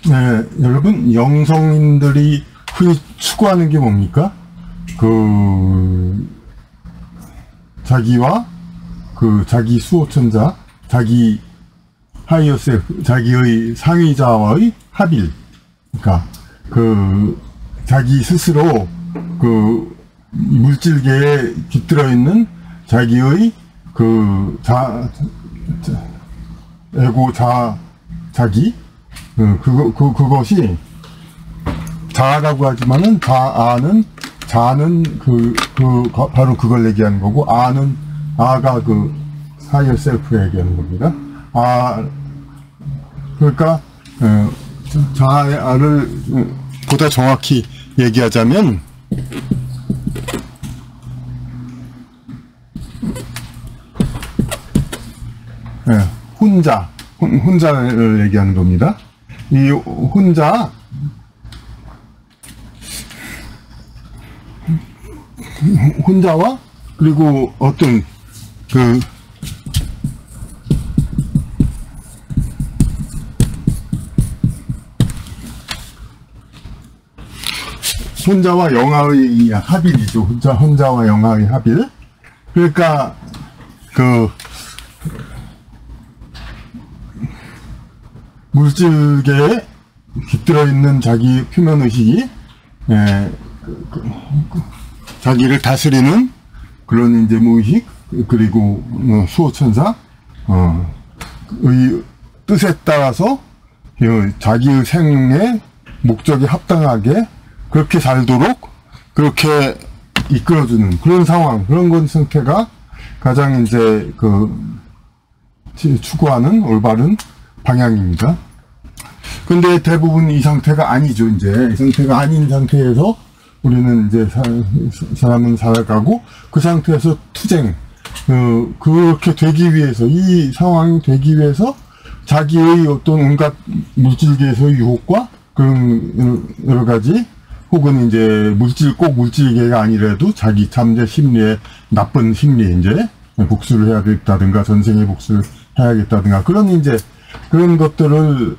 네, 여러분, 영성인들이 흔히 추구하는 게 뭡니까? 자기와 자기 수호천자, 자기 하이어 셀프, 자기의 상위자와의 합일. 그러니까, 자기 스스로 물질계에 깃들어 있는 자기의 에고 자기, 그것이 자아라고 하지만은 자는 바로 그걸 얘기하는 거고, 아가 하이어 셀프에 얘기하는 겁니다. 그러니까, 자아를 보다 정확히 얘기하자면, 혼자를 얘기하는 겁니다. 이 혼자와 그리고 어떤 혼자와 영화의 합일이죠. 혼자와 영화의 합일. 그러니까 물질계에 깃들어 있는 자기 표면의식이 자기를 다스리는 그런 이제 무의식, 그리고 수호천사 의 뜻에 따라서 자기의 생의 목적에 합당하게 그렇게 살도록 그렇게 이끌어주는 그런 상황, 그런 상태가 가장 이제 추구하는 올바른 방향입니다. 근데 대부분 이 상태가 아니죠. 이제 이 상태가 아닌 상태에서 우리는 이제 사람은 살아가고, 그 상태에서 투쟁, 그렇게 되기 위해서, 이 상황이 되기 위해서 자기의 어떤 온갖 물질계에서의 유혹과 그런 여러 가지, 혹은 이제 꼭 물질계가 아니라도 자기 잠재 심리의 나쁜 심리, 이제 복수를 해야겠다든가 전생에 복수를 해야겠다든가 그런 것들을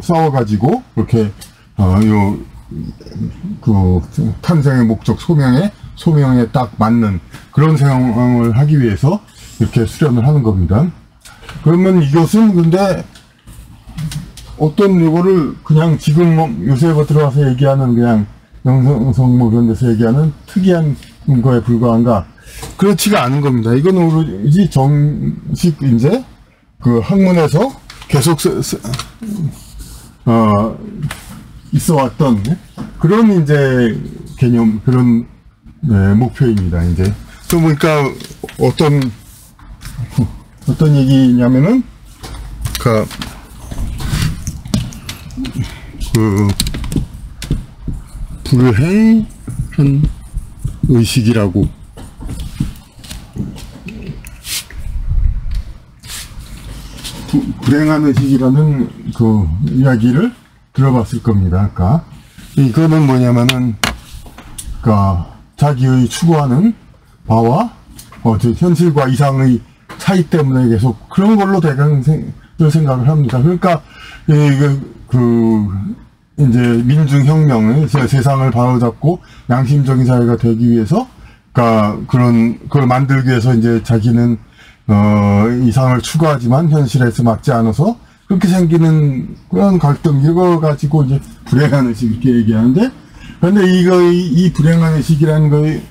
싸워가지고 그렇게 탄생의 목적 소명에 딱 맞는 그런 상황을 하기 위해서 이렇게 수련을 하는 겁니다. 그러면 이것은 근데 어떤 이거를 그냥 지금 요새 들어와서 얘기하는 그냥 영성 뭐 이런 데서 얘기하는 특이한 거에 불과한가? 그렇지가 않은 겁니다. 이건 오로지 정식 이제 학문에서 계속 있어왔던 그런 이제 개념, 그런 목표입니다. 이제 또 보니까 어떤 얘기냐면은 불행한 의식이라고. 불행한 의식이라는 이야기를 들어봤을 겁니다. 아까 이거는 뭐냐면은 자기의 추구하는 바와 현실과 이상의 차이 때문에 계속 그런 걸로 대강 생각을 합니다. 그러니까 이제 민중혁명을 세상을 바로잡고 양심적인 사회가 되기 위해서 그걸 만들기 위해서 이제 자기는 이상을 추구하지만 현실에서 맞지 않아서 그렇게 생기는 그런 갈등, 이거 가지고 이제 불행한 의식 이렇게 얘기하는데, 그런데 이 불행한 의식이라는 거의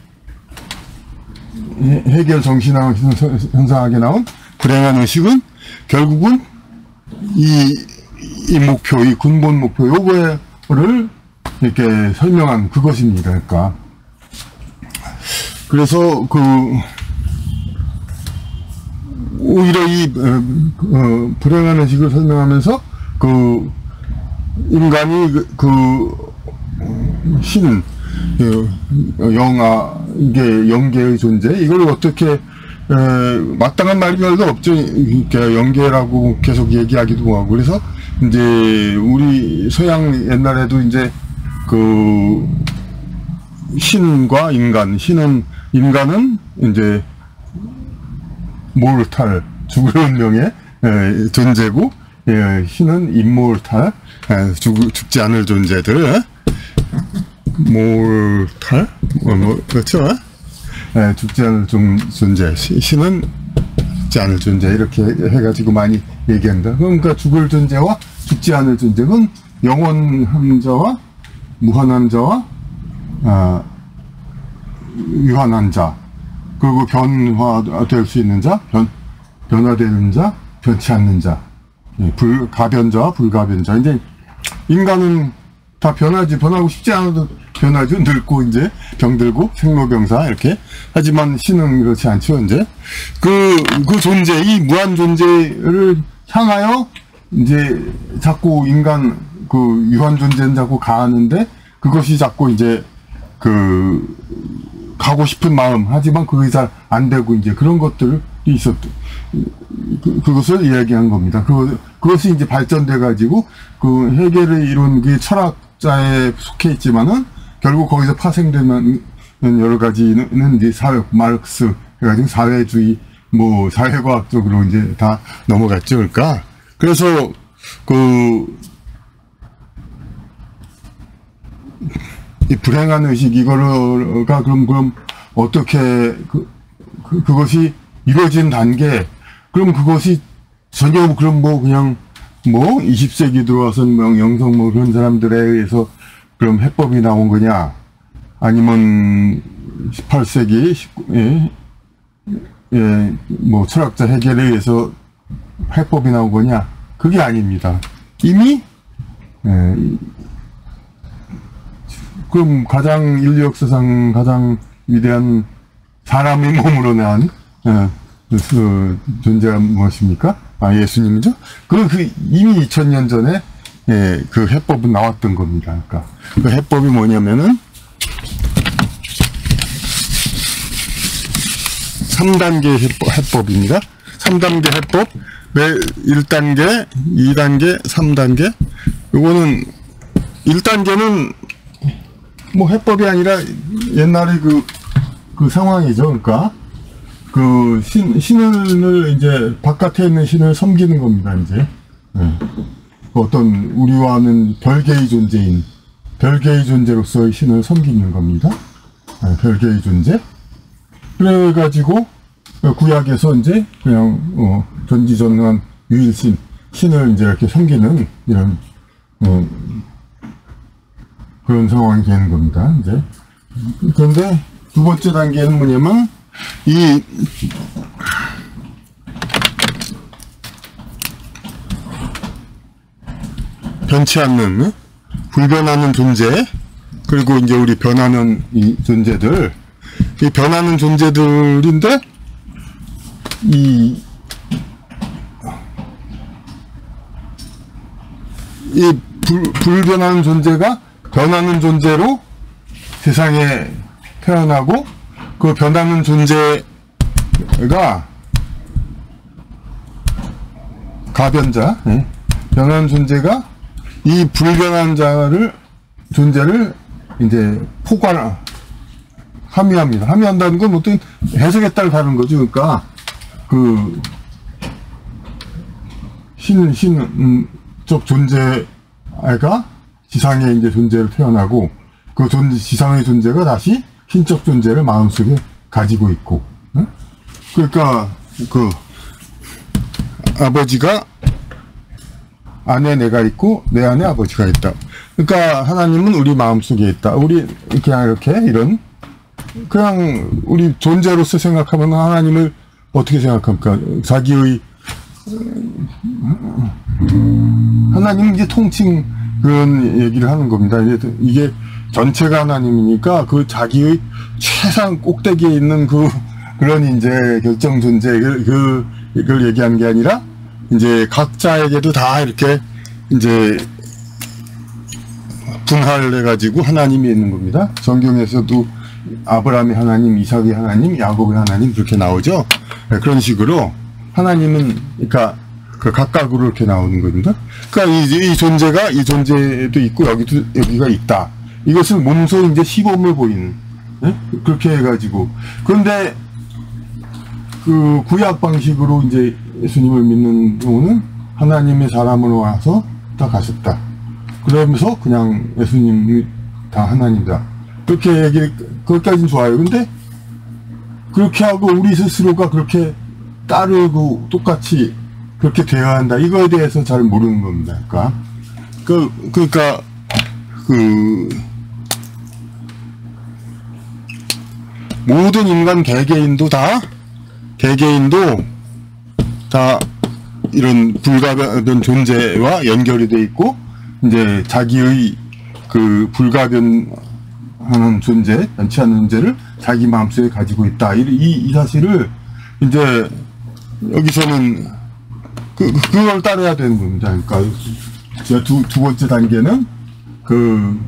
해결 정신학 현상학에 나온 불행한 의식은 결국은 이 목표, 이 근본 목표, 요거를 이렇게 설명한 그것입니다. 그러니까 그래서 오히려 이 불행한 의식을 설명하면서 인간이 신, 영아, 이게 영계의 존재, 이걸 어떻게 마땅한 말이 별로 없죠. 이렇게 영계라고 계속 얘기하기도 하고. 그래서 이제 우리 서양 옛날에도 이제 신과 인간은 이제 모르탈, 죽을 운명의 존재고, 신은 임몰탈, 죽지 않을 존재들, 몰탈, 그렇죠? 죽지 않을 존재, 신은 죽지 않을 존재, 이렇게 해가지고 많이 얘기한다. 그러니까 죽을 존재와 죽지 않을 존재, 그건 영원한 자와 무한한 자와 유한한 자, 그리고 변화될 수 있는 자, 변화되는 자, 변치 않는 자, 가변자와 불가변자. 이제 인간은 다 변하고 싶지 않아도 변하죠. 늙고 이제 병들고 생로병사 이렇게. 하지만 신은 그렇지 않죠. 이제 그 존재, 이 무한 존재를 향하여 이제 자꾸 인간 그 유한 존재는 자꾸 가는데, 그것이 자꾸 이제 가고 싶은 마음, 하지만 그게 잘 안 되고 이제 그런 것들이 그것을 이야기한 겁니다. 그것이 이제 발전돼 가지고 그 해결을 이룬 그 철학자에 속해 있지만은 결국 거기서 파생되는 여러 가지는 이제 마르크스 해가지고 사회주의, 사회과학적으로 이제 다 넘어갔죠. 그러니까 그래서 이 불행한 의식, 이거가 그럼 어떻게 그것이 이루어진 단계, 그럼 그것이 전혀 그냥 20세기 들어와서 영성 그런 사람들에 의해서 그럼 해법이 나온 거냐, 아니면 18세기 철학자 해결에 의해서 해법이 나온 거냐, 그게 아닙니다. 이미 그럼 인류 역사상 가장 위대한 사람의 몸으로 난 존재가 무엇입니까? 예수님이죠? 이미 2000년 전에 그 해법은 나왔던 겁니다. 그러니까 그 해법이 뭐냐면은 3단계 해법입니다. 3단계 해법, 1단계, 2단계, 3단계. 요거는 1단계는 해법이 아니라 옛날에 그 상황이죠. 그러니까 신을 이제 바깥에 있는 신을 섬기는 겁니다. 이제 어떤 우리와는 별개의 존재로서의 신을 섬기는 겁니다. 별개의 존재. 그래가지고 구약에서 이제 그냥 전지전능한 유일신, 신을 이제 이렇게 섬기는 이런 그런 상황이 되는 겁니다. 이제 그런데 두 번째 단계는 뭐냐면 이 변치 않는 불변하는 존재, 그리고 이제 우리 변하는 이 존재들, 이 변하는 존재들인데 이 불변하는 존재가 변하는 존재로 세상에 태어나고, 그 변하는 존재가 가변자, 변하는 존재가 이 불변한 존재를 이제 함유합니다. 함유한다는 건 어떤 해석에 따라 다른 거죠. 그러니까 신적 존재가 지상에 이제 존재를 태어나고, 그 지상의 존재가 다시 신적 존재를 마음속에 가지고 있고, 그러니까 아버지가 안에 내가 있고 내 안에 아버지가 있다. 그러니까 하나님은 우리 마음속에 있다. 우리 그냥 이렇게 그냥 우리 존재로서 생각하면 하나님을 어떻게 생각합니까? 자기의 하나님은 이제 통칭 그런 얘기를 하는 겁니다. 이게 전체가 하나님이니까 그 자기의 최상 꼭대기에 있는 그런 이제 결정 존재, 이걸 얘기하는 게 아니라 이제 각자에게도 다 이렇게 이제 분할해가지고 하나님이 있는 겁니다. 성경에서도 아브라함의 하나님, 이삭의 하나님, 야곱의 하나님 그렇게 나오죠. 그런 식으로 하나님은 그러니까 각각으로 이렇게 나오는 겁니다. 그러니까 이 존재도 있고 여기가 있다. 이것을 몸소 이제 시범을 보이는, 그렇게 해가지고. 그런데 그 구약 방식으로 이제 예수님을 믿는 경우는 하나님의 사람으로 와서 다 가셨다. 그러면서 그냥 예수님이 다 하나님이다. 그렇게 그것까지는 좋아요. 근데 그렇게 하고 우리 스스로가 그렇게 따르고 똑같이 그렇게 되어야 한다. 이거에 대해서 잘 모르는 겁니다. 그러니까 모든 인간 개개인도 다 이런 불가변 존재와 연결이 돼 있고, 이제 자기의 그 불가변하는 존재, 변치 않는 존재를 자기 마음속에 가지고 있다. 이 사실을 이제 여기서는 그걸 따라야 되는 겁니다. 그러니까 제가 두 번째 단계는 그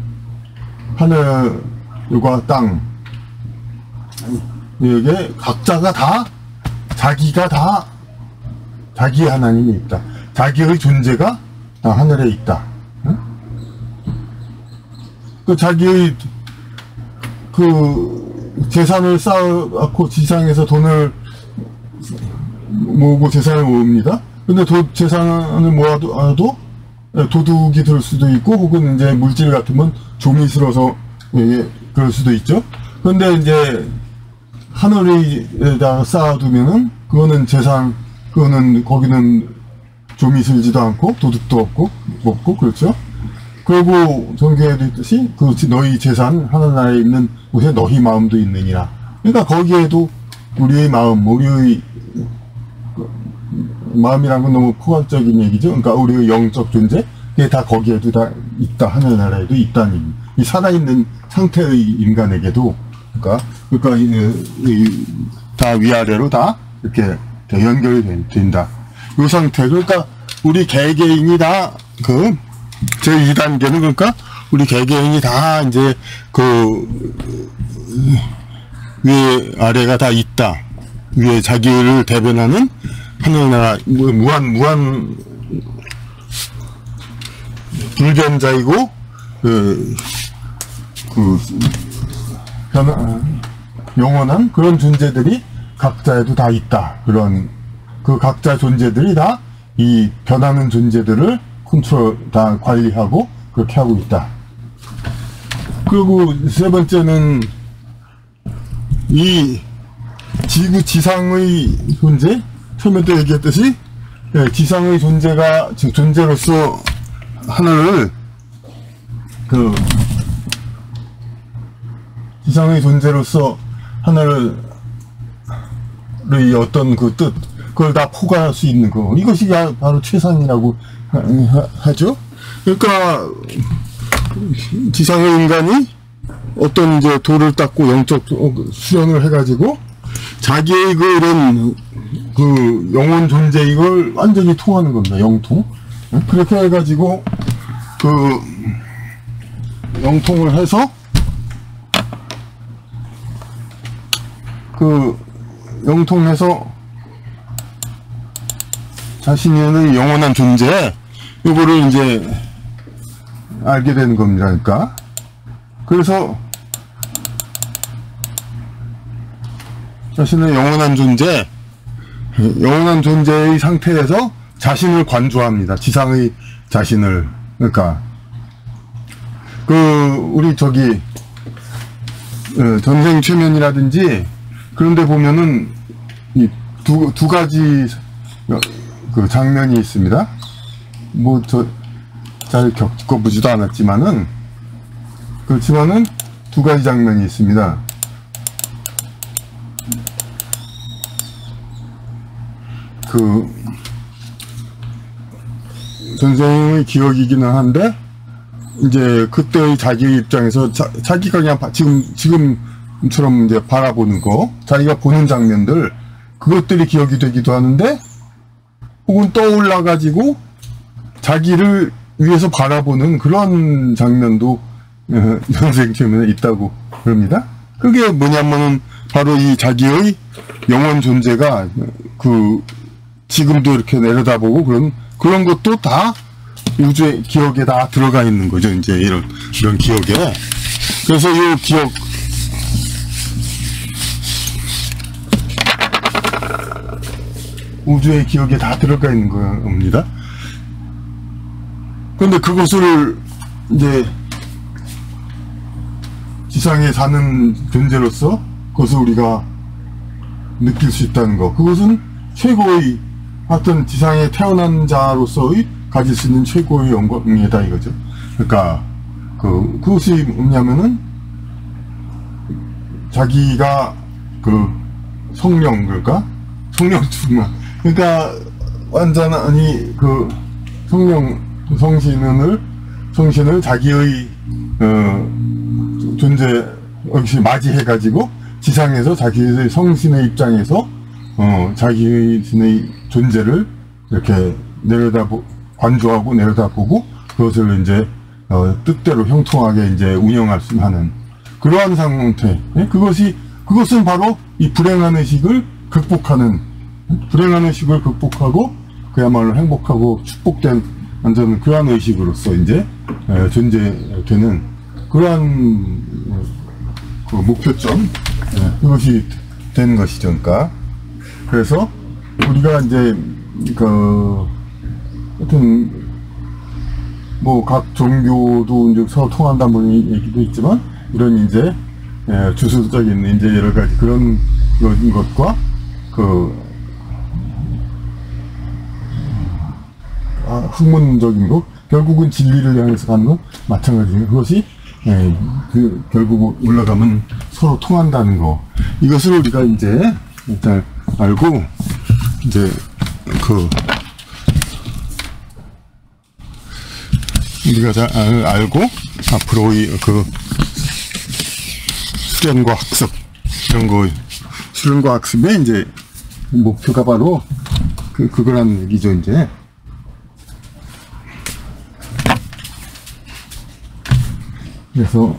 하늘과 땅, 이게 각자가 다 자기가 다 자기의 하나님이 있다. 자기의 존재가 다 하늘에 있다. 응? 그 자기의 그 재산을 쌓아갖고 지상에서 돈을 모으고 재산을 모읍니다. 근데 재산을 모아도 도둑이 들 수도 있고, 혹은 이제 물질 같으면 좀이 들어서 그럴 수도 있죠. 근데 이제 하늘에다가 쌓아두면은 그거는 재산, 그거는 거기는 좀이 들지도 않고 도둑도 없고 그렇죠. 그리고 전교에도 있듯이 그 너희 재산 하늘나라에 있는 곳에 너희 마음도 있느니라. 그러니까 거기에도 우리의 마음, 우리의 마음이란 건 너무 포괄적인 얘기죠. 그러니까 우리의 영적 존재, 그게 다 거기에도 다 있다. 하늘나라에도 있다는 얘기. 이 살아있는 상태의 인간에게도, 그러니까 다 위아래로 다 이렇게 연결이 된다. 이 상태. 그러니까 우리 개개인이 다 제2단계는 그러니까 우리 개개인이 다 이제 위에 아래가 다 있다. 위에 자기를 대변하는 하늘나라 무한 불변자이고 영원한 그런 존재들이 각자에도 다 있다. 그런 그 각자 존재들이 다 이 변하는 존재들을 컨트롤 다 관리하고 그렇게 하고 있다. 그리고 세 번째는 이 지상의 존재, 처음에도 얘기했듯이 지상의 존재로서 하늘을 지상의 존재로서 하늘의 어떤 그 뜻, 그걸 다 포괄할 수 있는 거, 이것이 바로 최상이라고 하죠. 그러니까 지상의 인간이 어떤 이제 도를 닦고 영적 수련을 해가지고 자기의 그런 그 영혼 존재 이걸 완전히 통하는 겁니다. 영통. 그렇게 해가지고 그 영통을 해서 영통해서 자신의 영원한 존재, 이거를 이제 알게 되는 겁니다. 그러니까 그래서 자신의 영원한 존재의 상태에서 자신을 관조합니다. 지상의 자신을. 그러니까 우리 전생 최면이라든지 그런데 보면은 이 두 가지 장면이 있습니다. 뭐 잘 겪어보지도 않았지만은, 그렇지만은 두 가지 장면이 있습니다. 전생의 기억이기는 한데, 이제 그때의 자기 입장에서 자기가 그냥 지금처럼 이제 바라보는 거, 자기가 보는 장면들, 그것들이 기억이 되기도 하는데, 혹은 떠올라가지고 자기를 위해서 바라보는 그런 장면도 전생 체면에 있다고 그럽니다. 그게 뭐냐면은 바로 이 자기의 영원 존재가 지금도 이렇게 내려다보고 그런 것도 다 우주의 기억에 다 들어가 있는 거죠. 이제 이런 기억에. 그래서 이 기억, 우주의 기억에 다 들어가 있는 겁니다. 그런데 그것을 이제 지상에 사는 존재로서 그것을 우리가 느낄 수 있다는 거, 그것은 최고의, 하여튼 지상에 태어난 자로서의 가질 수 있는 최고의 영광이다 이거죠. 그러니까 그것이 뭐냐면은 자기가 성령, 그러니까 성령 충만, 그러니까 완전히 성신을 자기의 존재 역시 맞이해가지고 지상에서 자기의 성신의 입장에서 자기의 존재를 이렇게 관조하고 내려다보고 그것을 이제 뜻대로 형통하게 이제 운영할 수 있는 그러한 상태. 그것은 바로 이 불행한 의식을 극복하고 그야말로 행복하고 축복된 완전 그러한 의식으로서 이제 존재되는 그러한 목표점, 그것이 되는 것이죠. 그러니까 그래서 우리가 이제 하여튼 뭐 각 종교도 이제 서로 통한다는 얘기도 있지만, 이런 이제 주술적인 이제 여러 가지 그런 것과 학문적인 거, 결국은 진리를 향해서 가는 건 마찬가지예요. 그것이 결국 올라가면 서로 통한다는 거, 이것을 우리가 이제 잘 알고 이제 우리가 잘 알고 앞으로의 수련과 학습 이런 거, 수련과 학습의 이제 목표가 바로 그거란 얘기죠. 이제 그래서